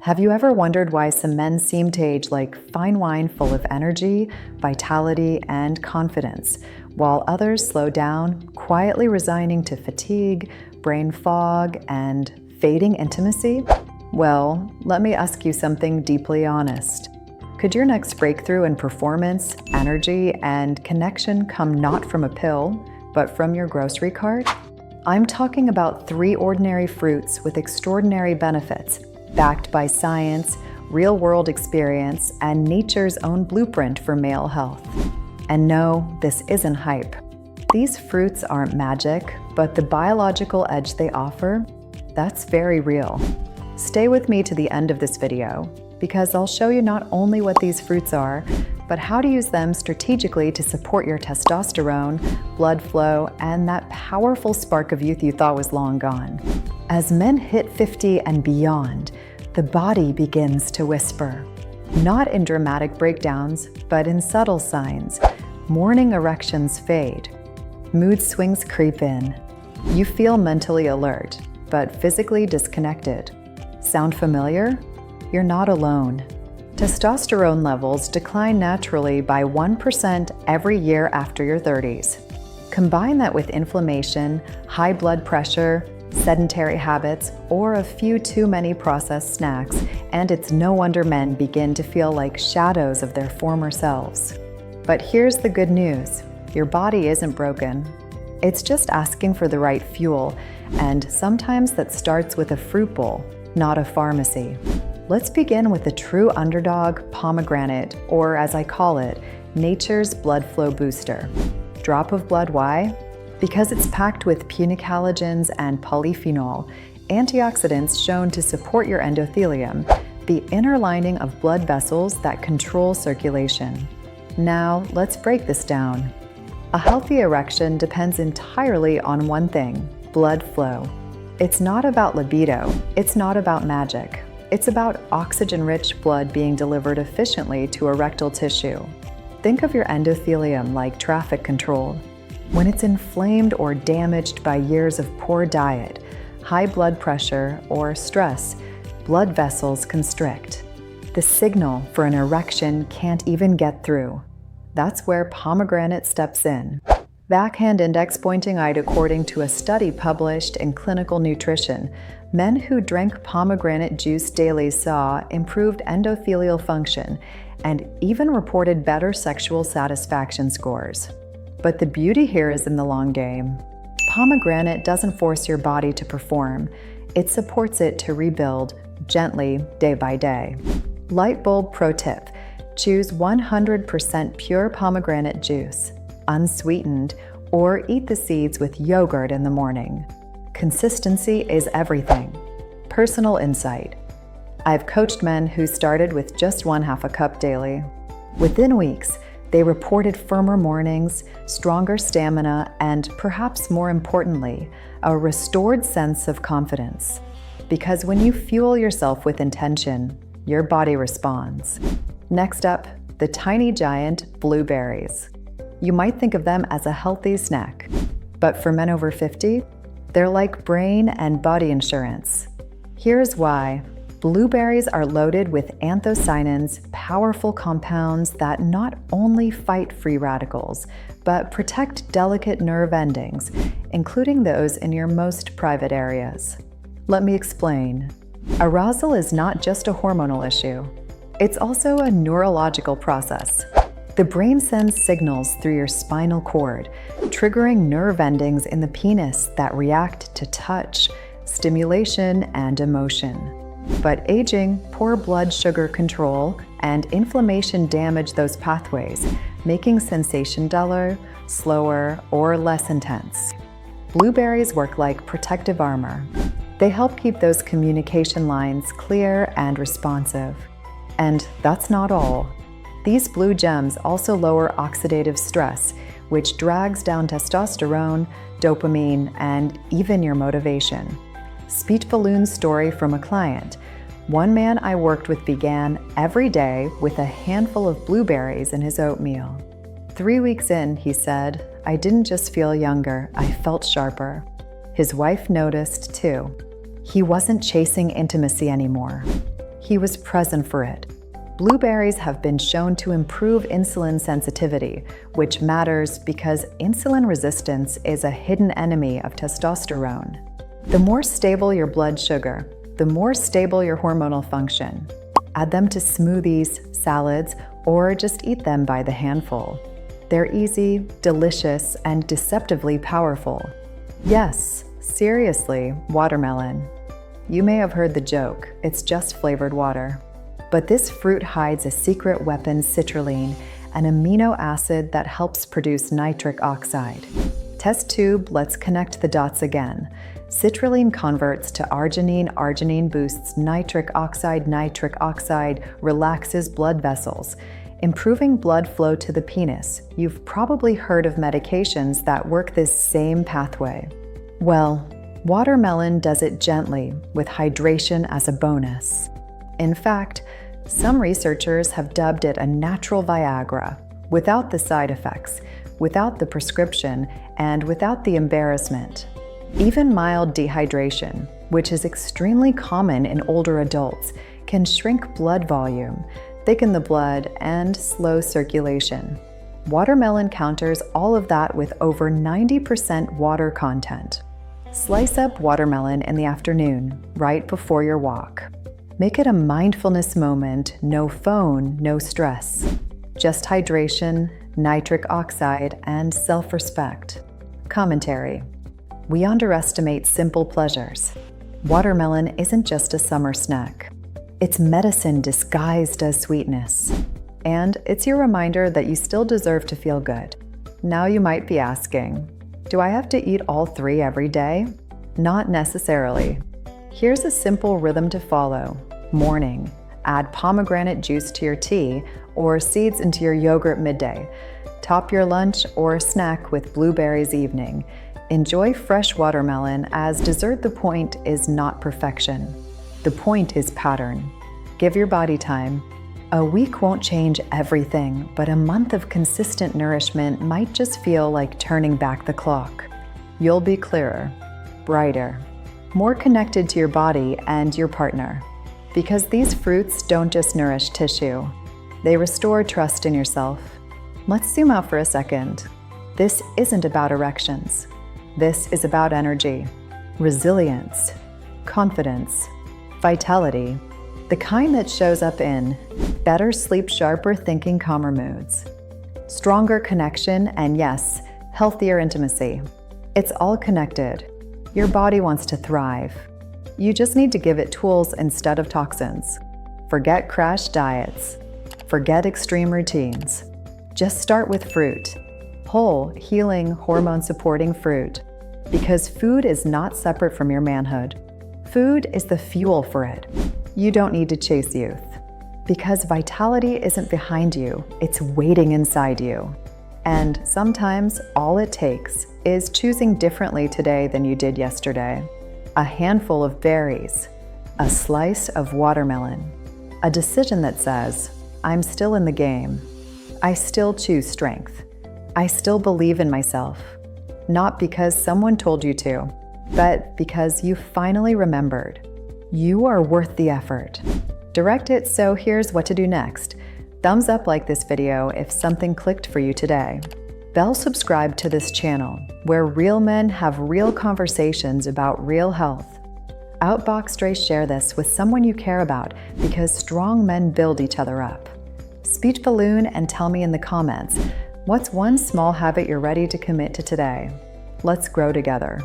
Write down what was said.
Have you ever wondered why some men seem to age like fine wine, full of energy, vitality, and confidence, while others slow down, quietly resigning to fatigue, brain fog, and fading intimacy? Well, let me ask you something deeply honest. Could your next breakthrough in performance, energy, and connection come not from a pill, but from your grocery cart? I'm talking about 3 ordinary fruits with extraordinary benefits, backed by science, real-world experience, and nature's own blueprint for male health. And no, this isn't hype. These fruits aren't magic, but the biological edge they offer, that's very real. Stay with me to the end of this video, because I'll show you not only what these fruits are, but how to use them strategically to support your testosterone, blood flow, and that powerful spark of youth you thought was long gone. As men hit 50 and beyond, the body begins to whisper. Not in dramatic breakdowns, but in subtle signs. Morning erections fade. Mood swings creep in. You feel mentally alert, but physically disconnected. Sound familiar? You're not alone. Testosterone levels decline naturally by 1% every year after your 30s. Combine that with inflammation, high blood pressure, sedentary habits, or a few too many processed snacks, and it's no wonder men begin to feel like shadows of their former selves. But here's the good news. Your body isn't broken. It's just asking for the right fuel, and sometimes that starts with a fruit bowl, not a pharmacy. Let's begin with the true underdog, pomegranate, or as I call it, nature's blood flow booster. Drop of blood, why? Because it's packed with punic halogens and polyphenol, antioxidants shown to support your endothelium, the inner lining of blood vessels that control circulation. Now, let's break this down. A healthy erection depends entirely on one thing: blood flow. It's not about libido, it's not about magic. It's about oxygen-rich blood being delivered efficiently to erectile tissue. Think of your endothelium like traffic control. When it's inflamed or damaged by years of poor diet, high blood pressure, or stress, blood vessels constrict. The signal for an erection can't even get through. That's where pomegranate steps in. Backhand index pointing out, according to a study published in Clinical Nutrition, men who drank pomegranate juice daily saw improved endothelial function and even reported better sexual satisfaction scores. But the beauty here is in the long game. Pomegranate doesn't force your body to perform. It supports it to rebuild gently, day by day. Light bulb pro tip: choose 100% pure pomegranate juice, unsweetened, or eat the seeds with yogurt in the morning. Consistency is everything. Personal insight: I've coached men who started with just 1/2 cup daily. Within weeks, they reported firmer mornings, stronger stamina, and perhaps more importantly, a restored sense of confidence. Because when you fuel yourself with intention, your body responds. Next up, the tiny giant blueberries. You might think of them as a healthy snack, but for men over 50, they're like brain and body insurance. Here's why. Blueberries are loaded with anthocyanins, powerful compounds that not only fight free radicals, but protect delicate nerve endings, including those in your most private areas. Let me explain. Arousal is not just a hormonal issue. It's also a neurological process. The brain sends signals through your spinal cord, triggering nerve endings in the penis that react to touch, stimulation, and emotion. But aging, poor blood sugar control, and inflammation damage those pathways, making sensation duller, slower, or less intense. Blueberries work like protective armor. They help keep those communication lines clear and responsive. And that's not all. These blue gems also lower oxidative stress, which drags down testosterone, dopamine, and even your motivation. Speech balloon story from a client. One man I worked with began every day with a handful of blueberries in his oatmeal. 3 weeks in, he said, I didn't just feel younger, I felt sharper. His wife noticed too. He wasn't chasing intimacy anymore. He was present for it. Blueberries have been shown to improve insulin sensitivity, which matters because insulin resistance is a hidden enemy of testosterone. The more stable your blood sugar, the more stable your hormonal function. Add them to smoothies, salads, or just eat them by the handful. They're easy, delicious, and deceptively powerful. Yes, seriously, watermelon. You may have heard the joke, it's just flavored water. But this fruit hides a secret weapon, citrulline, an amino acid that helps produce nitric oxide. Test tube, let's connect the dots again. Citrulline converts to arginine, arginine boosts nitric oxide, relaxes blood vessels, improving blood flow to the penis. You've probably heard of medications that work this same pathway. Well, watermelon does it gently, with hydration as a bonus. In fact, some researchers have dubbed it a natural Viagra, without the side effects, without the prescription, and without the embarrassment. Even mild dehydration, which is extremely common in older adults, can shrink blood volume, thicken the blood, and slow circulation. Watermelon counters all of that with over 90% water content. Slice up watermelon in the afternoon, right before your walk. Make it a mindfulness moment, no phone, no stress. Just hydration, nitric oxide, and self-respect. Commentary. We underestimate simple pleasures. Watermelon isn't just a summer snack. It's medicine disguised as sweetness. And it's your reminder that you still deserve to feel good. Now you might be asking, do I have to eat all 3 every day? Not necessarily. Here's a simple rhythm to follow. Morning, add pomegranate juice to your tea or seeds into your yogurt midday. Top your lunch or snack with blueberries evening. Enjoy fresh watermelon as dessert. The point is not perfection. The point is pattern. Give your body time. A week won't change everything, but a month of consistent nourishment might just feel like turning back the clock. You'll be clearer, brighter, more connected to your body and your partner. Because these fruits don't just nourish tissue, they restore trust in yourself. Let's zoom out for a second. This isn't about erections. This is about energy, resilience, confidence, vitality, the kind that shows up in better sleep, sharper thinking, calmer moods, stronger connection, and yes, healthier intimacy. It's all connected. Your body wants to thrive. You just need to give it tools instead of toxins. Forget crash diets. Forget extreme routines. Just start with fruit. Whole, healing, hormone-supporting fruit. Because food is not separate from your manhood. Food is the fuel for it. You don't need to chase youth. Because vitality isn't behind you, it's waiting inside you. And sometimes all it takes is choosing differently today than you did yesterday. A handful of berries, a slice of watermelon, a decision that says, I'm still in the game. I still choose strength. I still believe in myself. Not because someone told you to, but because you finally remembered. You are worth the effort. Direct it, so here's what to do next. Thumbs up like this video if something clicked for you today. Bell subscribe to this channel, where real men have real conversations about real health. Outbox Dre, share this with someone you care about because strong men build each other up. Speech balloon and tell me in the comments, what's one small habit you're ready to commit to today? Let's grow together.